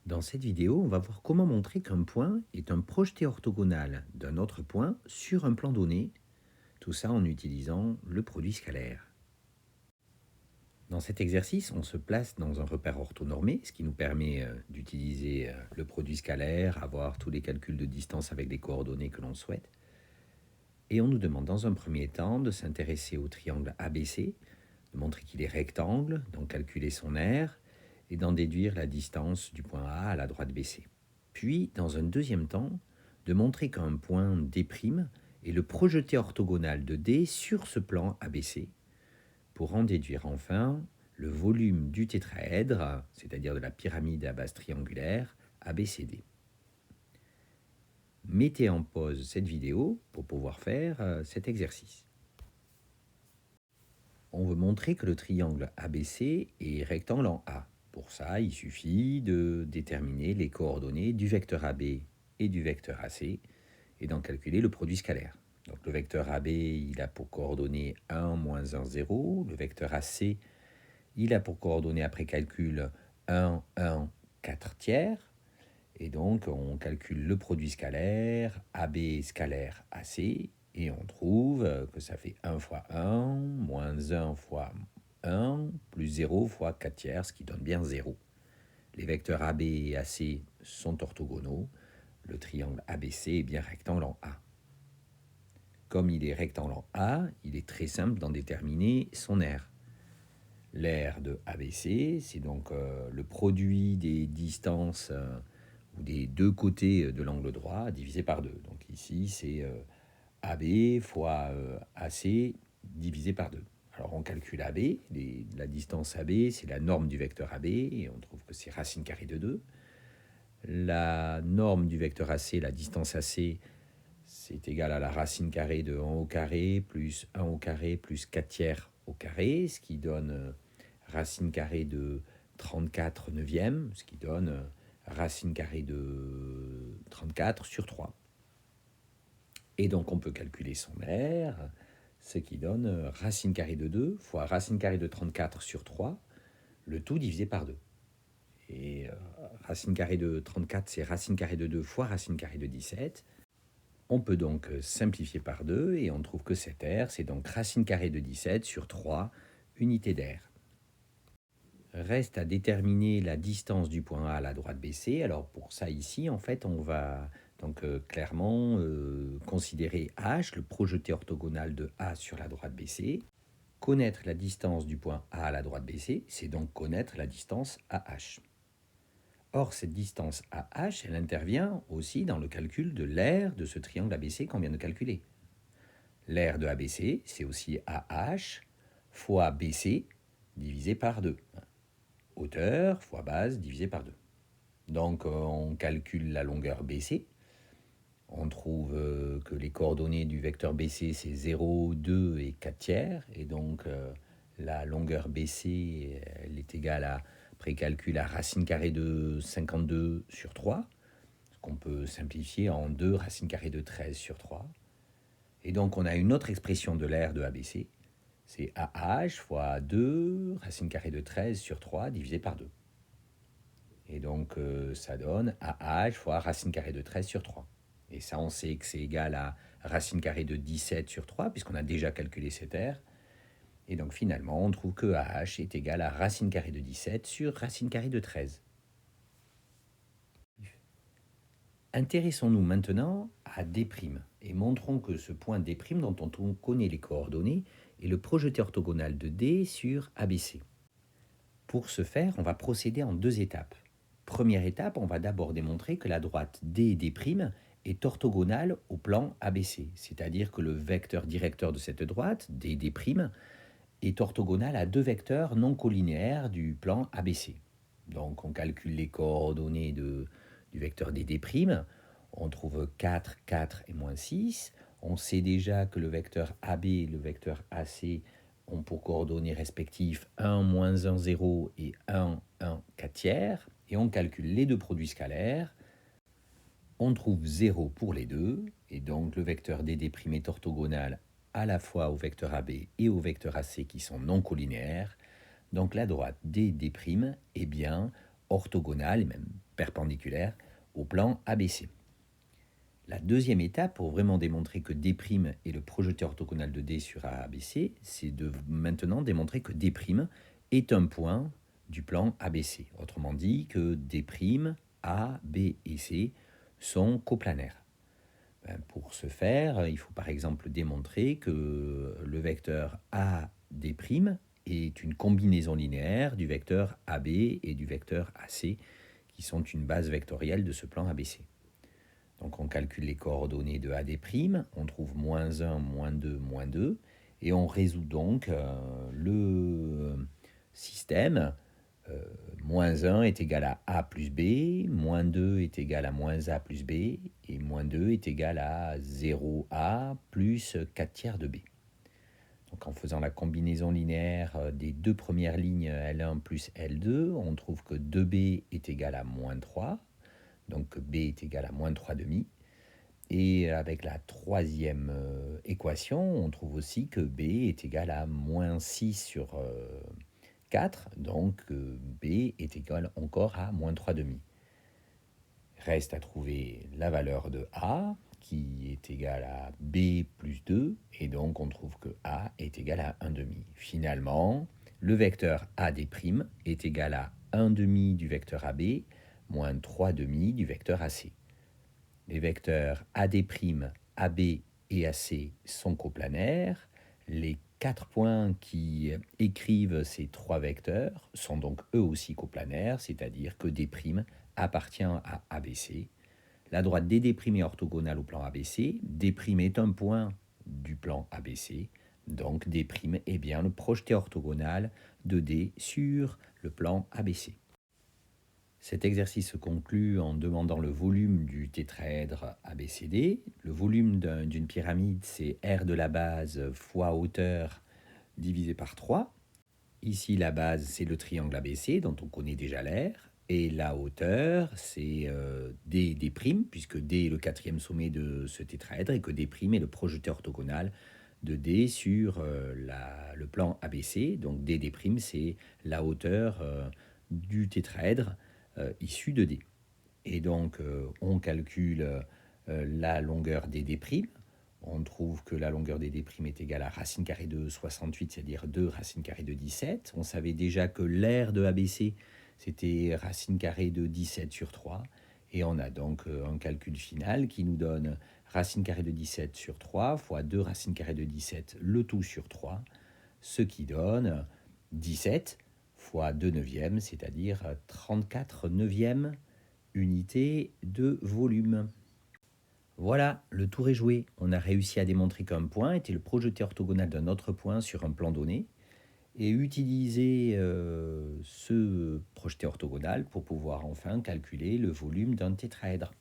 Dans cette vidéo, on va voir comment montrer qu'un point est un projeté orthogonal d'un autre point sur un plan donné, tout ça en utilisant le produit scalaire. Dans cet exercice, on se place dans un repère orthonormé, ce qui nous permet d'utiliser le produit scalaire, avoir tous les calculs de distance avec les coordonnées que l'on souhaite. Et on nous demande dans un premier temps de s'intéresser au triangle ABC, de montrer qu'il est rectangle, d'en calculer son aire, et d'en déduire la distance du point A à la droite BC. Puis, dans un deuxième temps, de montrer qu'un point D' est le projeté orthogonal de D sur ce plan ABC, pour en déduire enfin le volume du tétraèdre, c'est-à-dire de la pyramide à base triangulaire, ABCD. Mettez en pause cette vidéo pour pouvoir faire cet exercice. On veut montrer que le triangle ABC est rectangle en A. Pour ça, il suffit de déterminer les coordonnées du vecteur AB et du vecteur AC et d'en calculer le produit scalaire. Donc le vecteur AB, il a pour coordonnées 1, moins 1, 0. Le vecteur AC, il a pour coordonnées après calcul 1, 1, 4 tiers. Et donc on calcule le produit scalaire, AB scalaire AC, et on trouve que ça fait 1 fois 1, moins 1 fois 1, plus 0 fois 4 tiers, ce qui donne bien 0. Les vecteurs AB et AC sont orthogonaux. Le triangle ABC est bien rectangle en A. Comme il est rectangle en A, il est très simple d'en déterminer son aire. L'aire de ABC, c'est donc le produit des distances ou des deux côtés de l'angle droit divisé par 2. Donc ici, c'est AB fois AC divisé par 2. Alors on calcule AB, la distance AB, c'est la norme du vecteur AB, et on trouve que c'est racine carrée de 2. La norme du vecteur AC, la distance AC, c'est égal à la racine carrée de 1 au carré plus 1 au carré plus 4 tiers au carré, ce qui donne racine carrée de 34 neuvièmes, ce qui donne racine carrée de 34 sur 3. Et donc on peut calculer son aire, ce qui donne racine carrée de 2 fois racine carrée de 34 sur 3, le tout divisé par 2. Et racine carrée de 34, c'est racine carrée de 2 fois racine carrée de 17. On peut donc simplifier par 2 et on trouve que cette aire, c'est donc racine carrée de 17 sur 3 unités d'aire. Reste à déterminer la distance du point A à la droite BC. Alors pour ça ici, en fait, on va donc clairement considérer H, le projeté orthogonal de A sur la droite BC. Connaître la distance du point A à la droite BC, c'est donc connaître la distance AH. Or, cette distance AH, elle intervient aussi dans le calcul de l'aire de ce triangle ABC qu'on vient de calculer. L'aire de ABC, c'est aussi AH fois BC divisé par 2. Hauteur fois base divisé par 2. Donc, on calcule la longueur BC. On trouve que les coordonnées du vecteur BC, c'est 0, 2 et 4 tiers. Et donc, la longueur BC, elle est égale à précalcul à racine carrée de 52 sur 3, ce qu'on peut simplifier en 2 racine carrée de 13 sur 3. Et donc, on a une autre expression de l'aire de ABC, c'est AH fois 2 racine carrée de 13 sur 3 divisé par 2. Et donc, ça donne AH fois racine carrée de 13 sur 3. Et ça, on sait que c'est égal à racine carrée de 17 sur 3, puisqu'on a déjà calculé cette aire. Et donc, finalement, on trouve que AH est égal à racine carrée de 17 sur racine carrée de 13. Intéressons-nous maintenant à D' et montrons que ce point D' dont on connaît les coordonnées est le projeté orthogonal de D sur ABC. Pour ce faire, on va procéder en 2 étapes. Première étape, on va d'abord démontrer que la droite D' est orthogonale au plan ABC, c'est-à-dire que le vecteur directeur de cette droite, D' est orthogonal à 2 vecteurs non collinéaires du plan ABC. Donc on calcule les coordonnées du vecteur D', on trouve 4, 4 et moins 6. On sait déjà que le vecteur AB et le vecteur AC ont pour coordonnées respectives 1, moins 1, 0 et 1, 1, 4 tiers. Et on calcule les deux produits scalaires. On trouve 0 pour les deux, et donc le vecteur D' est orthogonal à la fois au vecteur AB et au vecteur AC qui sont non collinéaires. Donc la droite D' est bien orthogonale, et même perpendiculaire au plan ABC. La deuxième étape, pour vraiment démontrer que D' est le projeté orthogonal de D sur ABC, c'est de maintenant démontrer que D' est un point du plan ABC. Autrement dit, que D', A, B et C sont coplanaires. Pour ce faire, il faut par exemple démontrer que le vecteur AD' est une combinaison linéaire du vecteur AB et du vecteur AC, qui sont une base vectorielle de ce plan ABC. Donc on calcule les coordonnées de AD', on trouve moins 1, moins 2, moins 2, et on résout donc le système. Moins 1 est égal à A plus B, moins 2 est égal à moins A plus B, et moins 2 est égal à 0A plus 4 tiers de B. Donc en faisant la combinaison linéaire des deux premières lignes L1 plus L2, on trouve que 2B est égal à moins 3, donc B est égal à moins 3 demi. Et avec la troisième équation, on trouve aussi que B est égal à moins 6 sur 4, donc B est égal encore à moins 3 demi. Reste à trouver la valeur de A, qui est égale à B plus 2, et donc on trouve que A est égal à 1 demi. Finalement, le vecteur AD' est égal à 1 demi du vecteur AB, moins 3 demi du vecteur AC. Les vecteurs AD', AB et AC sont coplanaires. Les 4 points qui écrivent ces 3 vecteurs sont donc eux aussi coplanaires, c'est-à-dire que D' appartient à ABC. La droite DD' est orthogonale au plan ABC. D' est un point du plan ABC. Donc D' est bien le projeté orthogonal de D sur le plan ABC. Cet exercice se conclut en demandant le volume du tétraèdre ABCD. Le volume d'une pyramide, c'est R de la base fois hauteur divisé par 3. Ici, la base, c'est le triangle ABC, dont on connaît déjà l'aire. Et la hauteur, c'est D', puisque D est le quatrième sommet de ce tétraèdre et que D' est le projeté orthogonal de D sur le plan ABC. Donc D', c'est la hauteur du tétraèdre issu de D. Et donc, on calcule la longueur des D'. On trouve que la longueur des D' est égale à racine carrée de 68, c'est-à-dire 2 racine carrée de 17. On savait déjà que l'aire de ABC, c'était racine carrée de 17 sur 3. Et on a donc un calcul final qui nous donne racine carrée de 17 sur 3 fois 2 racine carrée de 17, le tout sur 3, ce qui donne 17 fois 2 neuvièmes, c'est-à-dire 34 neuvièmes unités de volume. Voilà, le tour est joué. On a réussi à démontrer qu'un point était le projeté orthogonal d'un autre point sur un plan donné et utiliser ce projeté orthogonal pour pouvoir enfin calculer le volume d'un tétraèdre.